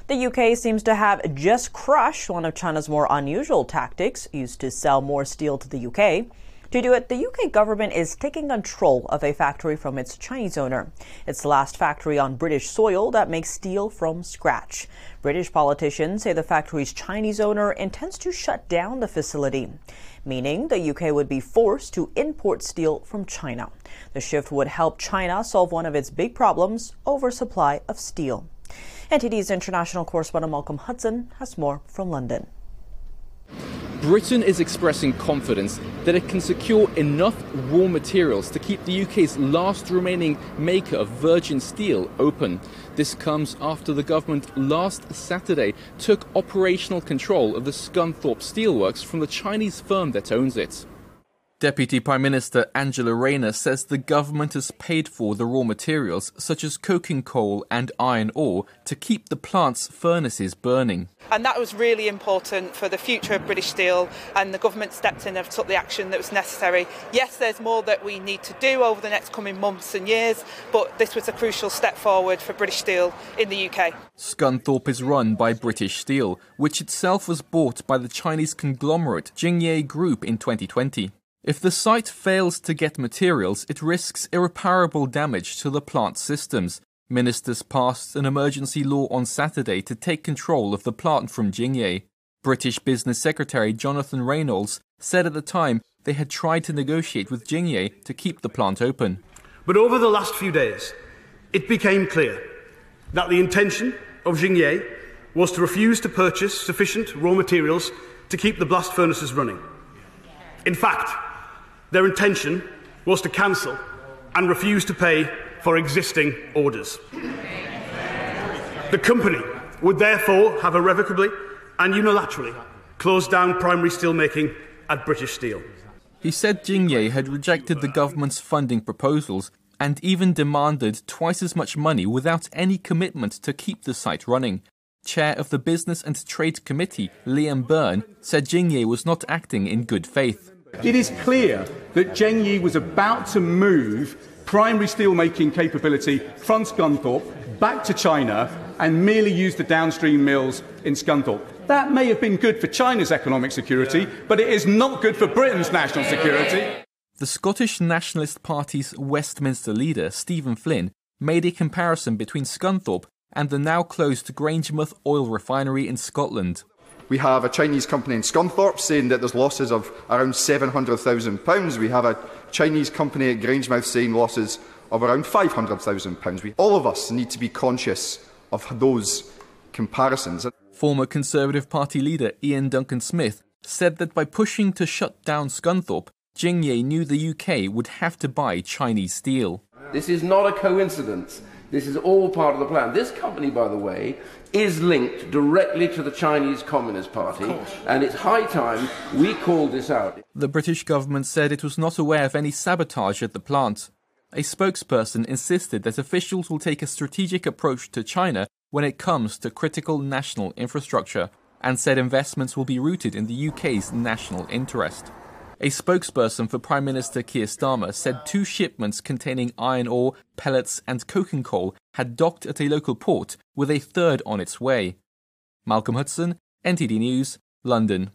The UK seems to have just crushed one of China's more unusual tactics, used to sell more steel to the UK. To do it, the UK government is taking control of a factory from its Chinese owner. It's the last factory on British soil that makes steel from scratch. British politicians say the factory's Chinese owner intends to shut down the facility, meaning the UK would be forced to import steel from China. The shift would help China solve one of its big problems, oversupply of steel. NTD's international correspondent Malcolm Hudson has more from London. Britain is expressing confidence that it can secure enough raw materials to keep the UK's last remaining maker of virgin steel open. This comes after the government last Saturday took operational control of the Scunthorpe Steelworks from the Chinese firm that owns it. Deputy Prime Minister Angela Rayner says the government has paid for the raw materials, such as coking coal and iron ore, to keep the plant's furnaces burning. And that was really important for the future of British Steel, and the government stepped in and took the action that was necessary. Yes, there's more that we need to do over the next coming months and years, but this was a crucial step forward for British Steel in the UK. Scunthorpe is run by British Steel, which itself was bought by the Chinese conglomerate Jingye Group in 2020. If the site fails to get materials, it risks irreparable damage to the plant's systems. Ministers passed an emergency law on Saturday to take control of the plant from Jingye. British Business Secretary Jonathan Reynolds said at the time they had tried to negotiate with Jingye to keep the plant open. But over the last few days, it became clear that the intention of Jingye was to refuse to purchase sufficient raw materials to keep the blast furnaces running. In fact, their intention was to cancel and refuse to pay for existing orders. The company would therefore have irrevocably and unilaterally closed down primary steelmaking at British Steel. He said Jingye had rejected the government's funding proposals and even demanded twice as much money without any commitment to keep the site running. Chair of the Business and Trade Committee, Liam Byrne, said Jingye was not acting in good faith. It is clear that Jingye was about to move primary steelmaking capability from Scunthorpe back to China and merely use the downstream mills in Scunthorpe. That may have been good for China's economic security, but it is not good for Britain's national security. The Scottish Nationalist Party's Westminster leader, Stephen Flynn, made a comparison between Scunthorpe and the now closed Grangemouth oil refinery in Scotland. We have a Chinese company in Scunthorpe saying that there's losses of around £700,000. We have a Chinese company at Grangemouth saying losses of around £500,000. All of us need to be conscious of those comparisons. Former Conservative Party leader Ian Duncan Smith said that by pushing to shut down Scunthorpe, Jingye knew the UK would have to buy Chinese steel. This is not a coincidence. This is all part of the plan. This company, by the way, is linked directly to the Chinese Communist Party, and it's high time we called this out. The British government said it was not aware of any sabotage at the plant. A spokesperson insisted that officials will take a strategic approach to China when it comes to critical national infrastructure, and said investments will be rooted in the UK's national interest. A spokesperson for Prime Minister Keir Starmer said 2 shipments containing iron ore, pellets and coking coal had docked at a local port, with a third on its way. Malcolm Hudson, NTD News, London.